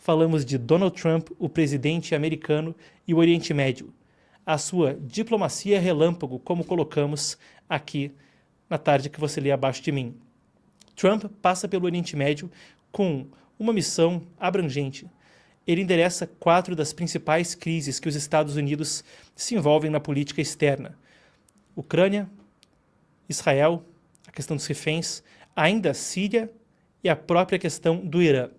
falamos de Donald Trump, o presidente americano, e o Oriente Médio. A sua diplomacia relâmpago, como colocamos aqui na tarde que você lê abaixo de mim. Trump passa pelo Oriente Médio com uma missão abrangente. Ele endereça 4 das principais crises que os Estados Unidos se envolvem na política externa. Ucrânia, Israel, a questão dos reféns, ainda a Síria e a própria questão do Irã.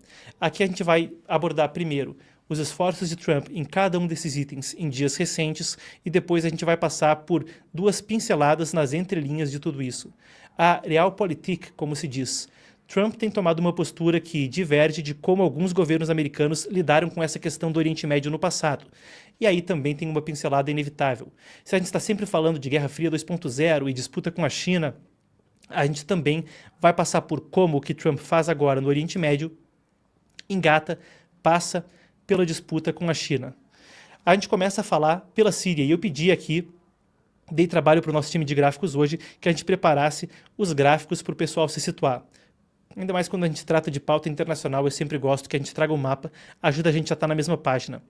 Aqui a gente vai abordar primeiro os esforços de Trump em cada um desses itens em dias recentes e depois a gente vai passar por 2 pinceladas nas entrelinhas de tudo isso. A Realpolitik, como se diz. Trump tem tomado uma postura que diverge de como alguns governos americanos lidaram com essa questão do Oriente Médio no passado. E aí também tem uma pincelada inevitável. Se a gente está sempre falando de Guerra Fria 2.0 e disputa com a China, a gente também vai passar por como o que Trump faz agora no Oriente Médio passa pela disputa com a China. A gente começa a falar pela Síria, e eu pedi aqui, dei trabalho para o nosso time de gráficos hoje, que a gente preparasse os gráficos para o pessoal se situar. Ainda mais quando a gente trata de pauta internacional, eu sempre gosto que a gente traga um mapa, ajuda a gente a estar na mesma página.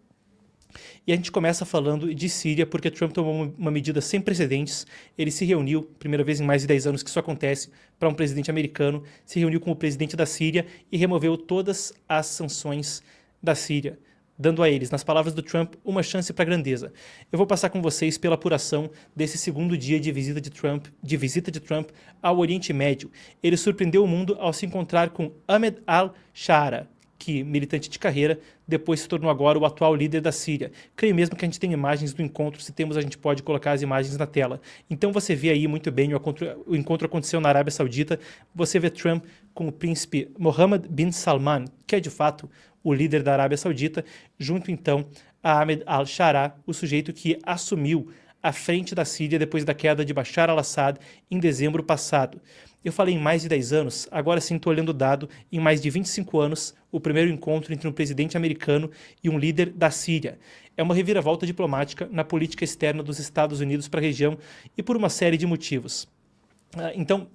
E a gente começa falando de Síria, porque Trump tomou uma medida sem precedentes. Ele se reuniu, primeira vez em mais de 10 anos que isso acontece, para um presidente americano, se reuniu com o presidente da Síria e removeu todas as sanções da Síria, dando a eles, nas palavras do Trump, uma chance para a grandeza. Eu vou passar com vocês pela apuração desse segundo dia de visita de Trump ao Oriente Médio. Ele surpreendeu o mundo ao se encontrar com Ahmed al-Shara, que, militante de carreira, depois se tornou agora o atual líder da Síria. Creio mesmo que a gente tem imagens do encontro, se temos a gente pode colocar as imagens na tela. Então você vê aí muito bem, o encontro aconteceu na Arábia Saudita, você vê Trump com o príncipe Mohammed bin Salman, que é de fato o líder da Arábia Saudita, junto então a Ahmed al-Shara, o sujeito que assumiu à frente da Síria depois da queda de Bashar al-Assad em dezembro passado. Eu falei em mais de 10 anos, agora sim estou olhando o dado, em mais de 25 anos, o primeiro encontro entre um presidente americano e um líder da Síria. É uma reviravolta diplomática na política externa dos Estados Unidos para a região e por uma série de motivos. Então,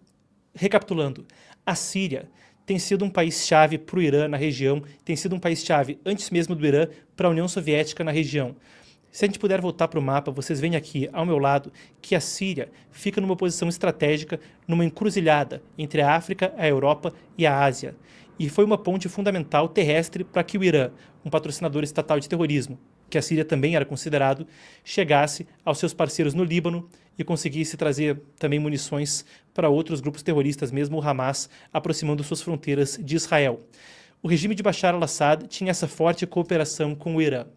recapitulando, a Síria tem sido um país-chave para o Irã na região, tem sido um país-chave, antes mesmo do Irã, para a União Soviética na região. Se a gente puder voltar para o mapa, vocês veem aqui, ao meu lado, que a Síria fica numa posição estratégica, numa encruzilhada entre a África, a Europa e a Ásia. E foi uma ponte fundamental terrestre para que o Irã, um patrocinador estatal de terrorismo, que a Síria também era considerado, chegasse aos seus parceiros no Líbano e conseguisse trazer também munições para outros grupos terroristas, mesmo o Hamas, aproximando suas fronteiras de Israel. O regime de Bashar al-Assad tinha essa forte cooperação com o Irã.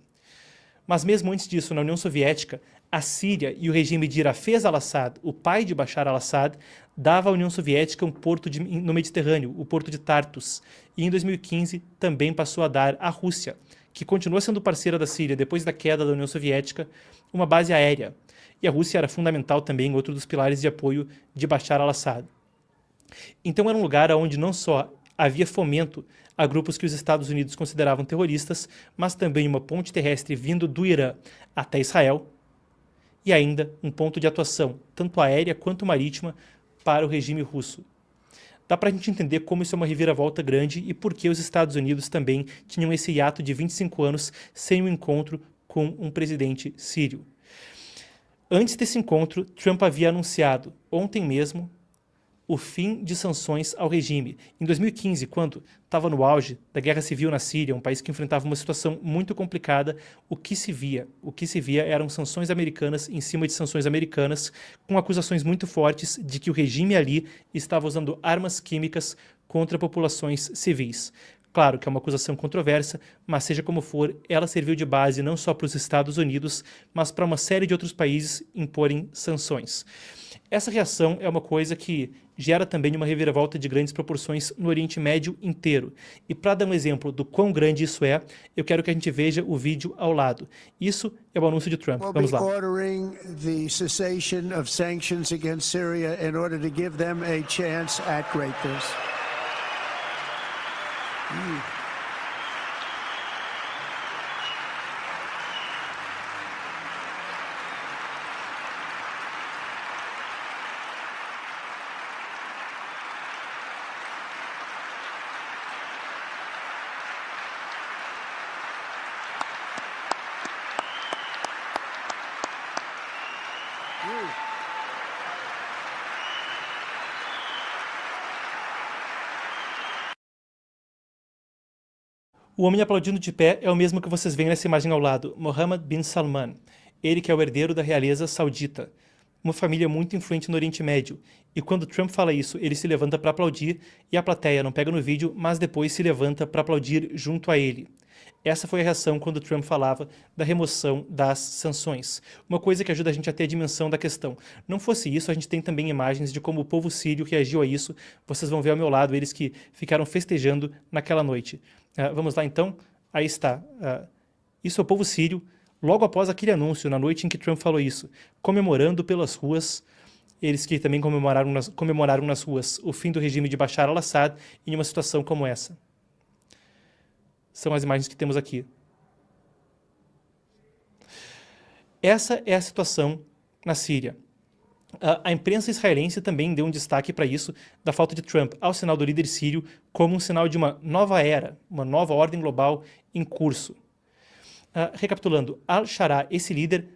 Mas mesmo antes disso, na União Soviética, a Síria e o regime de Hafez al-Assad, o pai de Bashar al-Assad, dava à União Soviética um porto no Mediterrâneo, o porto de Tartus. E em 2015 também passou a dar à Rússia, que continua sendo parceira da Síria depois da queda da União Soviética, uma base aérea. E a Rússia era fundamental também, outro dos pilares de apoio de Bashar al-Assad. Então era um lugar onde não só havia fomento a grupos que os Estados Unidos consideravam terroristas, mas também uma ponte terrestre vindo do Irã até Israel e ainda um ponto de atuação, tanto aérea quanto marítima, para o regime russo. Dá para a gente entender como isso é uma reviravolta grande e por que os Estados Unidos também tinham esse hiato de 25 anos sem um encontro com um presidente sírio. Antes desse encontro, Trump havia anunciado, ontem mesmo, o fim de sanções ao regime. Em 2015, quando estava no auge da guerra civil na Síria, um país que enfrentava uma situação muito complicada, o que se via eram sanções americanas em cima de sanções americanas, com acusações muito fortes de que o regime ali estava usando armas químicas contra populações civis. Claro que é uma acusação controversa, mas seja como for, ela serviu de base não só para os Estados Unidos, mas para uma série de outros países imporem sanções. Essa reação é uma coisa que gera também uma reviravolta de grandes proporções no Oriente Médio inteiro. E para dar um exemplo do quão grande isso é, eu quero que a gente veja o vídeo ao lado. Isso é o anúncio de Trump. Vamos lá. Ordering the cessation of sanctions against Syria in order to give them a chance at greatness. O homem aplaudindo de pé é o mesmo que vocês veem nessa imagem ao lado, Mohammed bin Salman, ele que é o herdeiro da realeza saudita, uma família muito influente no Oriente Médio, e quando Trump fala isso, ele se levanta para aplaudir e a plateia não pega no vídeo, mas depois se levanta para aplaudir junto a ele. Essa foi a reação quando Trump falava da remoção das sanções. Uma coisa que ajuda a gente a ter a dimensão da questão. Não fosse isso, a gente tem também imagens de como o povo sírio reagiu a isso. Vocês vão ver ao meu lado eles que ficaram festejando naquela noite. Vamos lá então? Aí está. Isso é o povo sírio, logo após aquele anúncio, na noite em que Trump falou isso, comemorando pelas ruas, eles que também comemoraram nas ruas o fim do regime de Bashar al-Assad em uma situação como essa. São as imagens que temos aqui. Essa é a situação na Síria. A imprensa israelense também deu um destaque para isso, da falta de Trump ao sinal do líder sírio, como um sinal de uma nova era, uma nova ordem global em curso. Recapitulando, Al-Shara, esse líder,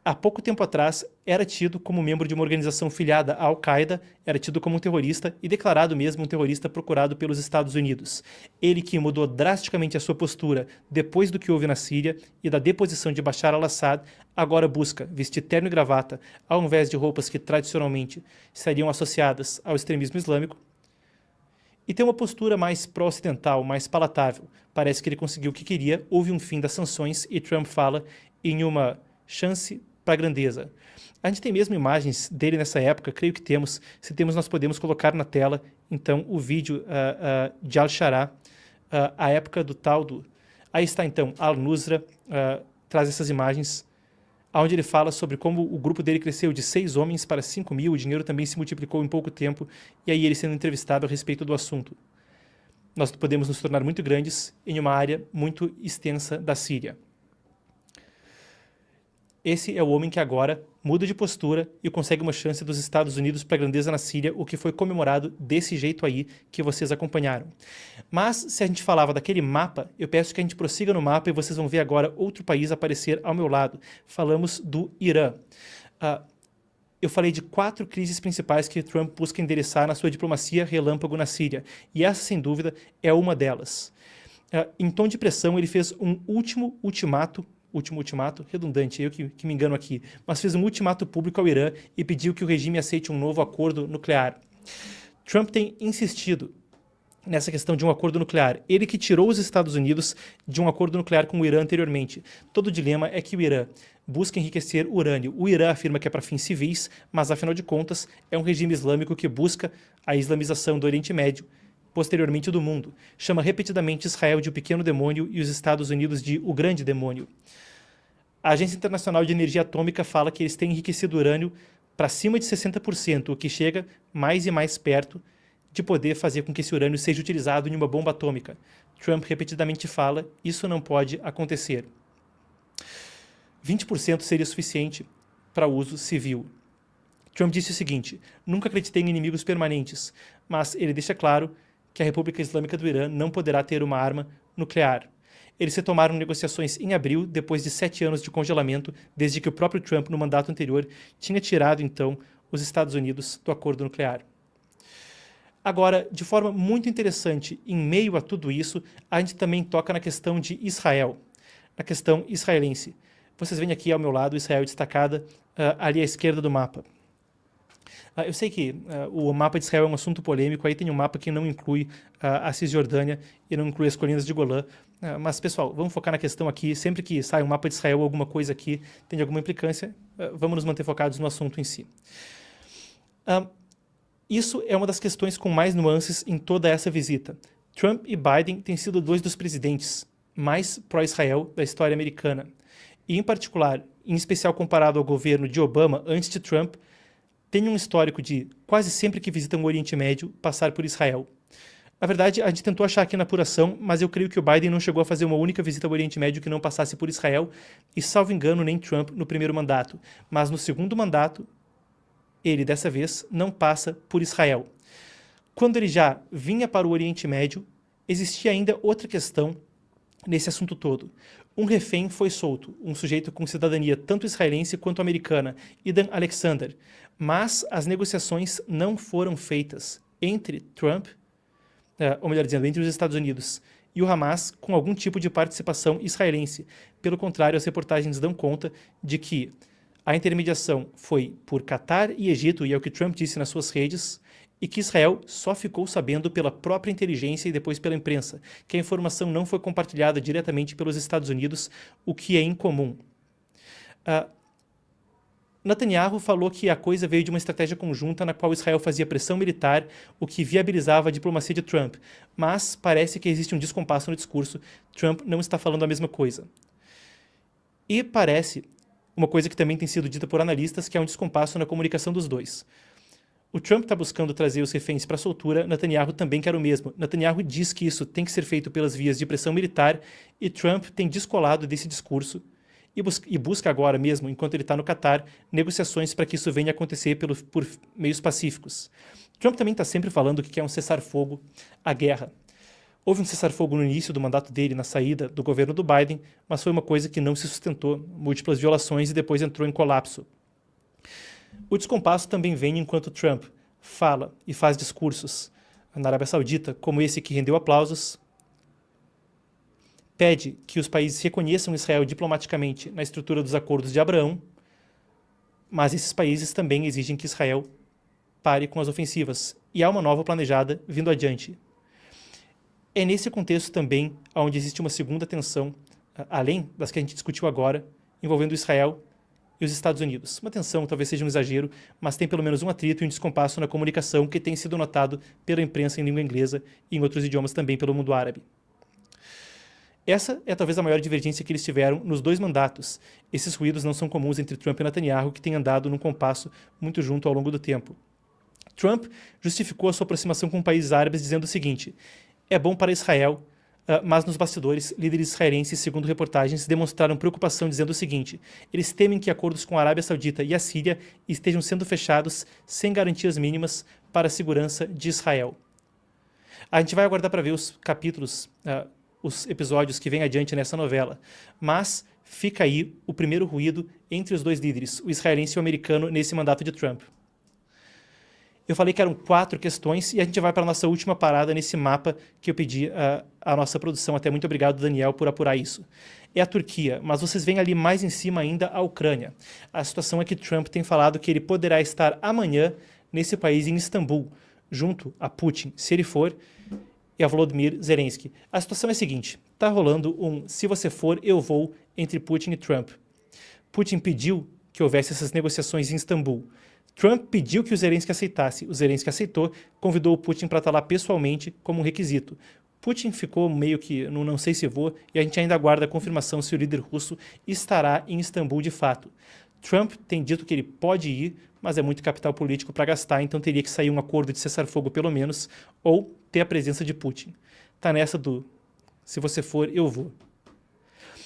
há pouco tempo atrás, era tido como membro de uma organização filiada à Al-Qaeda, era tido como um terrorista e declarado mesmo um terrorista procurado pelos Estados Unidos. Ele que mudou drasticamente a sua postura depois do que houve na Síria e da deposição de Bashar al-Assad, agora busca vestir terno e gravata ao invés de roupas que tradicionalmente estariam associadas ao extremismo islâmico, e tem uma postura mais pró-ocidental, mais palatável. Parece que ele conseguiu o que queria, houve um fim das sanções e Trump fala em uma chance para a grandeza. A gente tem mesmo imagens dele nessa época, creio que temos. Se temos, nós podemos colocar na tela, então, o vídeo de Al-Shara, a época do tal do... Aí está, então, Al-Nusra, traz essas imagens, onde ele fala sobre como o grupo dele cresceu de 6 homens para 5 mil, o dinheiro também se multiplicou em pouco tempo, e aí ele sendo entrevistado a respeito do assunto. Nós podemos nos tornar muito grandes em uma área muito extensa da Síria. Esse é o homem que agora muda de postura e consegue uma chance dos Estados Unidos para a grandeza na Síria, o que foi comemorado desse jeito aí que vocês acompanharam. Mas, se a gente falava daquele mapa, eu peço que a gente prossiga no mapa e vocês vão ver agora outro país aparecer ao meu lado. Falamos do Irã. Eu falei de 4 crises principais que Trump busca endereçar na sua diplomacia relâmpago na Síria, e essa, sem dúvida, é uma delas. Em tom de pressão, ele fez um último ultimato, redundante, eu que me engano aqui, mas fez um ultimato público ao Irã e pediu que o regime aceite um novo acordo nuclear. Trump tem insistido nessa questão de um acordo nuclear. Ele que tirou os Estados Unidos de um acordo nuclear com o Irã anteriormente. Todo o dilema é que o Irã busca enriquecer urânio. O Irã afirma que é para fins civis, mas afinal de contas é um regime islâmico que busca a islamização do Oriente Médio, posteriormente do mundo. Chama repetidamente Israel de o pequeno demônio e os Estados Unidos de o grande demônio. A Agência Internacional de Energia Atômica fala que eles têm enriquecido urânio para cima de 60%, o que chega mais e mais perto de poder fazer com que esse urânio seja utilizado em uma bomba atômica. Trump repetidamente fala, isso não pode acontecer. 20% seria suficiente para uso civil. Trump disse o seguinte, nunca acreditei em inimigos permanentes, mas ele deixa claro que a República Islâmica do Irã não poderá ter uma arma nuclear. Eles retomaram negociações em abril, depois de 7 anos de congelamento, desde que o próprio Trump, no mandato anterior, tinha tirado, então, os Estados Unidos do acordo nuclear. Agora, de forma muito interessante, em meio a tudo isso, a gente também toca na questão de Israel, na questão israelense. Vocês veem aqui ao meu lado Israel destacada, ali à esquerda do mapa. Eu sei que o mapa de Israel é um assunto polêmico, aí tem um mapa que não inclui a Cisjordânia e não inclui as colinas de Golã, mas, pessoal, vamos focar na questão aqui, sempre que sai um mapa de Israel ou alguma coisa aqui tem alguma implicância, vamos nos manter focados no assunto em si. Isso é uma das questões com mais nuances em toda essa visita. Trump e Biden têm sido 2 dos presidentes mais pró-Israel da história americana, e em particular, em especial comparado ao governo de Obama antes de Trump, tem um histórico de, quase sempre que visitam o Oriente Médio, passar por Israel. Na verdade, a gente tentou achar aqui na apuração, mas eu creio que o Biden não chegou a fazer uma única visita ao Oriente Médio que não passasse por Israel, e, salvo engano, nem Trump no primeiro mandato. Mas no segundo mandato, ele, dessa vez, não passa por Israel. Quando ele já vinha para o Oriente Médio, existia ainda outra questão nesse assunto todo. Um refém foi solto, um sujeito com cidadania tanto israelense quanto americana, Idan Alexander, mas as negociações não foram feitas entre Trump, ou melhor dizendo, entre os Estados Unidos e o Hamas com algum tipo de participação israelense. Pelo contrário, as reportagens dão conta de que a intermediação foi por Catar e Egito, e é o que Trump disse nas suas redes, e que Israel só ficou sabendo pela própria inteligência e depois pela imprensa, que a informação não foi compartilhada diretamente pelos Estados Unidos, o que é incomum. Netanyahu falou que a coisa veio de uma estratégia conjunta na qual Israel fazia pressão militar, o que viabilizava a diplomacia de Trump, mas parece que existe um descompasso no discurso. Trump não está falando a mesma coisa. E parece uma coisa que também tem sido dita por analistas, que é um descompasso na comunicação dos dois. O Trump está buscando trazer os reféns para a soltura, Netanyahu também quer o mesmo. Netanyahu diz que isso tem que ser feito pelas vias de pressão militar e Trump tem descolado desse discurso e busca agora mesmo, enquanto ele está no Catar, negociações para que isso venha a acontecer por meios pacíficos. Trump também está sempre falando que quer um cessar-fogo à guerra. Houve um cessar-fogo no início do mandato dele, na saída do governo do Biden, mas foi uma coisa que não se sustentou, múltiplas violações e depois entrou em colapso. O descompasso também vem enquanto Trump fala e faz discursos na Arábia Saudita, como esse que rendeu aplausos, pede que os países reconheçam Israel diplomaticamente na estrutura dos acordos de Abraão, mas esses países também exigem que Israel pare com as ofensivas, e há uma nova planejada vindo adiante. É nesse contexto também onde existe uma segunda tensão, além das que a gente discutiu agora, envolvendo Israel e os Estados Unidos. Uma tensão talvez seja um exagero, mas tem pelo menos um atrito e um descompasso na comunicação que tem sido notado pela imprensa em língua inglesa e em outros idiomas também pelo mundo árabe. Essa é talvez a maior divergência que eles tiveram nos dois mandatos. Esses ruídos não são comuns entre Trump e Netanyahu, que têm andado num compasso muito junto ao longo do tempo. Trump justificou a sua aproximação com países árabes dizendo o seguinte: é bom para Israel, mas nos bastidores, líderes israelenses, segundo reportagens, demonstraram preocupação dizendo o seguinte: eles temem que acordos com a Arábia Saudita e a Síria estejam sendo fechados sem garantias mínimas para a segurança de Israel. A gente vai aguardar para ver os capítulos, os episódios que vêm adiante nessa novela, mas fica aí o primeiro ruído entre os dois líderes, o israelense e o americano, nesse mandato de Trump. Eu falei que eram 4 questões e a gente vai para a nossa última parada nesse mapa que eu pedi à nossa produção. Até muito obrigado, Daniel, por apurar isso. É a Turquia, mas vocês veem ali mais em cima ainda a Ucrânia. A situação é que Trump tem falado que ele poderá estar amanhã nesse país, em Istambul, junto a Putin, se ele for, e a Volodymyr Zelensky. A situação é a seguinte: está rolando um "se você for, eu vou" entre Putin e Trump. Putin pediu que houvesse essas negociações em Istambul. Trump pediu que o Zelensky aceitasse. O Zelensky aceitou, convidou o Putin para estar lá pessoalmente como um requisito. Putin ficou meio que no não sei se vou, e a gente ainda aguarda a confirmação se o líder russo estará em Istambul de fato. Trump tem dito que ele pode ir, mas é muito capital político para gastar, então teria que sair um acordo de cessar-fogo pelo menos, ou ter a presença de Putin. Tá nessa do "se você for, eu vou".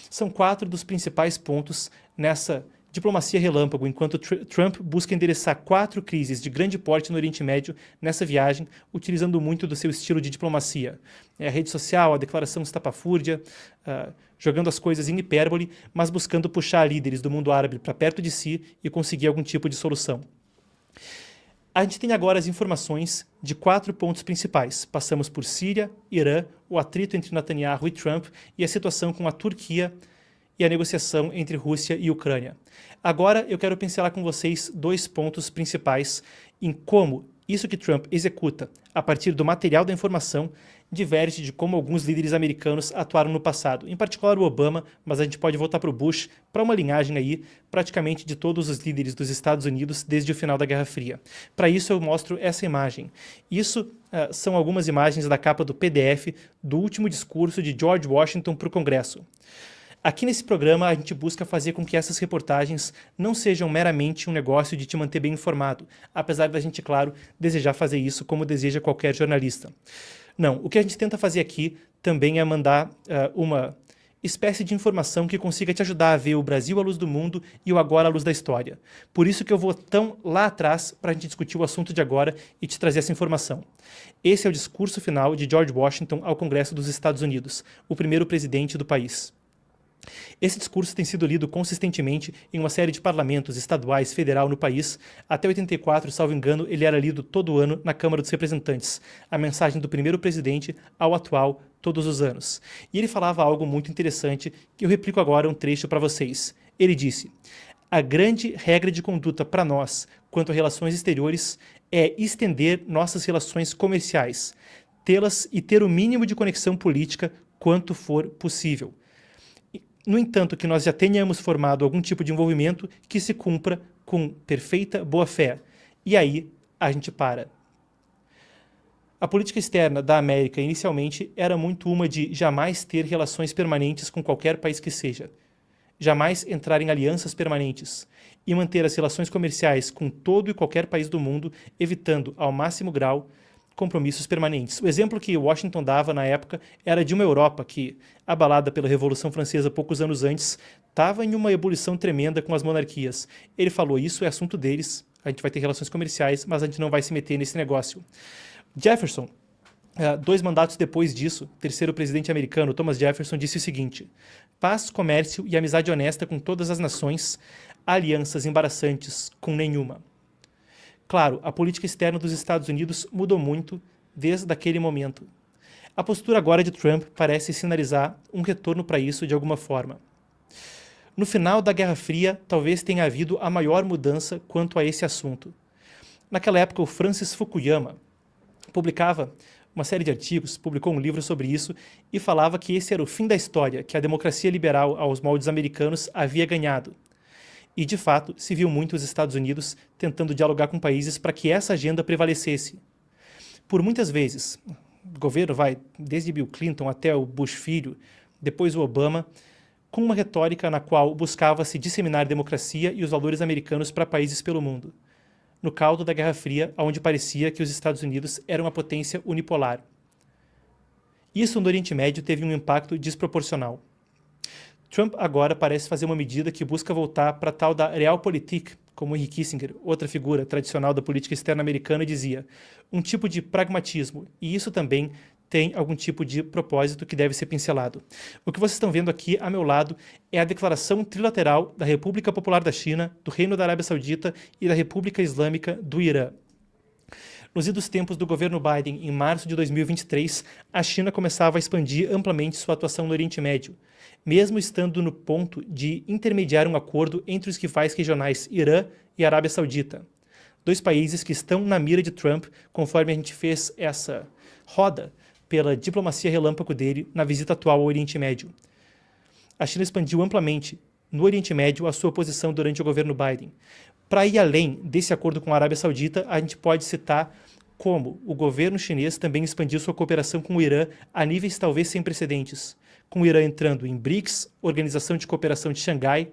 São 4 dos principais pontos nessa diplomacia relâmpago, enquanto Trump busca endereçar 4 crises de grande porte no Oriente Médio nessa viagem, utilizando muito do seu estilo de diplomacia. A rede social, a declaração estapafúrdia, jogando as coisas em hipérbole, mas buscando puxar líderes do mundo árabe para perto de si e conseguir algum tipo de solução. A gente tem agora as informações de 4 pontos principais. Passamos por Síria, Irã, o atrito entre Netanyahu e Trump e a situação com a Turquia e a negociação entre Rússia e Ucrânia. Agora eu quero pincelar com vocês 2 pontos principais em como isso que Trump executa a partir do material da informação diverge de como alguns líderes americanos atuaram no passado, em particular o Obama, mas a gente pode voltar para o Bush, para uma linhagem aí praticamente de todos os líderes dos Estados Unidos desde o final da Guerra Fria. Para isso eu mostro essa imagem. Isso são algumas imagens da capa do PDF do último discurso de George Washington para o Congresso. Aqui nesse programa a gente busca fazer com que essas reportagens não sejam meramente um negócio de te manter bem informado, apesar da gente, claro, desejar fazer isso como deseja qualquer jornalista. Não, o que a gente tenta fazer aqui também é mandar uma espécie de informação que consiga te ajudar a ver o Brasil à luz do mundo e o agora à luz da história. Por isso que eu vou tão lá atrás para a gente discutir o assunto de agora e te trazer essa informação. Esse é o discurso final de George Washington ao Congresso dos Estados Unidos, o primeiro presidente do país. Esse discurso tem sido lido consistentemente em uma série de parlamentos estaduais, federal no país. Até 84, salvo engano, ele era lido todo ano na Câmara dos Representantes. A mensagem do primeiro presidente ao atual, todos os anos. E ele falava algo muito interessante, que eu replico agora um trecho para vocês. Ele disse: a grande regra de conduta para nós, quanto a relações exteriores, é estender nossas relações comerciais, tê-las e ter o mínimo de conexão política quanto for possível. No entanto, que nós já tenhamos formado algum tipo de envolvimento que se cumpra com perfeita boa-fé. E aí a gente para. A política externa da América, inicialmente, era muito uma de jamais ter relações permanentes com qualquer país que seja, jamais entrar em alianças permanentes e manter as relações comerciais com todo e qualquer país do mundo, evitando, ao máximo grau, compromissos permanentes. O exemplo que Washington dava na época era de uma Europa que, abalada pela Revolução Francesa poucos anos antes, estava em uma ebulição tremenda com as monarquias. Ele falou: isso é assunto deles, a gente vai ter relações comerciais, mas a gente não vai se meter nesse negócio. Jefferson, 2 mandatos depois disso, terceiro presidente americano, Thomas Jefferson, disse o seguinte: paz, comércio e amizade honesta com todas as nações, alianças embaraçantes com nenhuma. Claro, a política externa dos Estados Unidos mudou muito desde aquele momento. A postura agora de Trump parece sinalizar um retorno para isso de alguma forma. No final da Guerra Fria, talvez tenha havido a maior mudança quanto a esse assunto. Naquela época, o Francis Fukuyama publicava uma série de artigos, publicou um livro sobre isso e falava que esse era o fim da história, que a democracia liberal aos moldes americanos havia ganhado. E, de fato, se viu muito os Estados Unidos tentando dialogar com países para que essa agenda prevalecesse. Por muitas vezes, o governo vai desde Bill Clinton até o Bush filho, depois o Obama, com uma retórica na qual buscava-se disseminar democracia e os valores americanos para países pelo mundo, no caldo da Guerra Fria, onde parecia que os Estados Unidos eram uma potência unipolar. Isso no Oriente Médio teve um impacto desproporcional. Trump agora parece fazer uma medida que busca voltar para a tal da Realpolitik, como Henry Kissinger, outra figura tradicional da política externa americana, dizia, um tipo de pragmatismo, e isso também tem algum tipo de propósito que deve ser pincelado. O que vocês estão vendo aqui, a meu lado, é a declaração trilateral da República Popular da China, do Reino da Arábia Saudita e da República Islâmica do Irã. Nos idos tempos do governo Biden, em março de 2023, a China começava a expandir amplamente sua atuação no Oriente Médio, mesmo estando no ponto de intermediar um acordo entre os rivais regionais Irã e Arábia Saudita. 2 países que estão na mira de Trump, conforme a gente fez essa roda pela diplomacia relâmpago dele na visita atual ao Oriente Médio. A China expandiu amplamente no Oriente Médio a sua posição durante o governo Biden. Para ir além desse acordo com a Arábia Saudita, a gente pode citar como o governo chinês também expandiu sua cooperação com o Irã a níveis talvez sem precedentes, com o Irã entrando em BRICS, Organização de Cooperação de Xangai,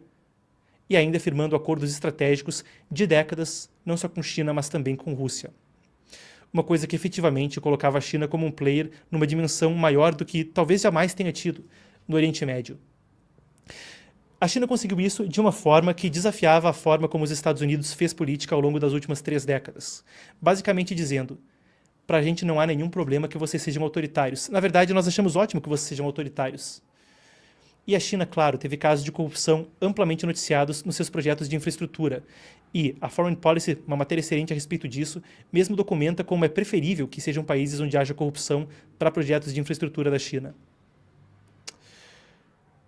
e ainda firmando acordos estratégicos de décadas, não só com China, mas também com Rússia. Uma coisa que efetivamente colocava a China como um player numa dimensão maior do que talvez jamais tenha tido no Oriente Médio. A China conseguiu isso de uma forma que desafiava a forma como os Estados Unidos fez política ao longo das últimas 3 décadas. Basicamente dizendo, para a gente não há nenhum problema que vocês sejam autoritários. Na verdade, nós achamos ótimo que vocês sejam autoritários. E a China, claro, teve casos de corrupção amplamente noticiados nos seus projetos de infraestrutura. E a Foreign Policy, uma matéria excelente a respeito disso, mesmo documenta como é preferível que sejam países onde haja corrupção para projetos de infraestrutura da China.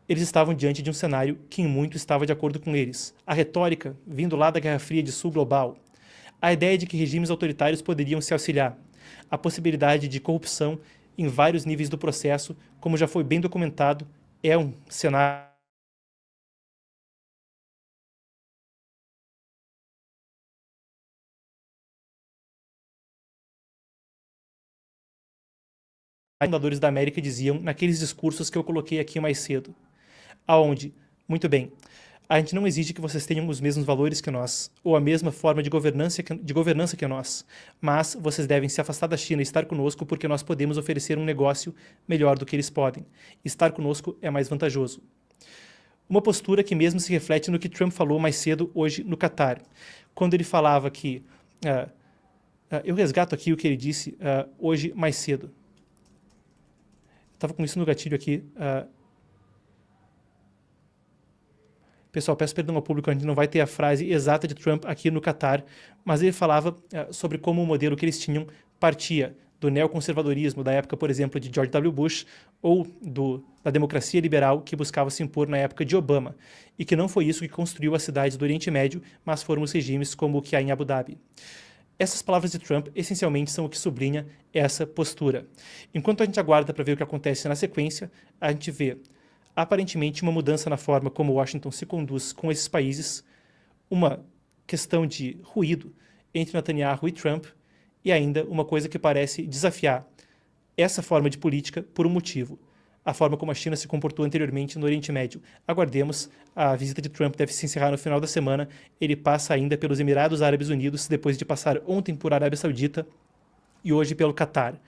Eles estavam diante de um cenário que em muito estava de acordo com eles. A retórica, vindo lá da Guerra Fria de Sul Global. A ideia de que regimes autoritários poderiam se auxiliar. A possibilidade de corrupção em vários níveis do processo, como já foi bem documentado, é um cenário que os fundadores da América diziam naqueles discursos que eu coloquei aqui mais cedo. Aonde, muito bem, a gente não exige que vocês tenham os mesmos valores que nós, ou a mesma forma de governança que nós, mas vocês devem se afastar da China e estar conosco porque nós podemos oferecer um negócio melhor do que eles podem. Estar conosco é mais vantajoso. Uma postura que mesmo se reflete no que Trump falou mais cedo hoje no Catar, quando ele falava que... eu resgato aqui o que ele disse hoje mais cedo. Estava com isso no gatilho aqui... Pessoal, peço perdão ao público, a gente não vai ter a frase exata de Trump aqui no Catar, mas ele falava sobre como o modelo que eles tinham partia do neoconservadorismo da época, por exemplo, de George W. Bush, ou da democracia liberal que buscava se impor na época de Obama, e que não foi isso que construiu as cidades do Oriente Médio, mas foram os regimes como o que há em Abu Dhabi. Essas palavras de Trump, essencialmente, são o que sublinha essa postura. Enquanto a gente aguarda para ver o que acontece na sequência, a gente vê, aparentemente, uma mudança na forma como Washington se conduz com esses países, uma questão de ruído entre Netanyahu e Trump, e ainda uma coisa que parece desafiar essa forma de política por um motivo: a forma como a China se comportou anteriormente no Oriente Médio. Aguardemos, a visita de Trump deve se encerrar no final da semana, ele passa ainda pelos Emirados Árabes Unidos, depois de passar ontem por Arábia Saudita e hoje pelo Catar.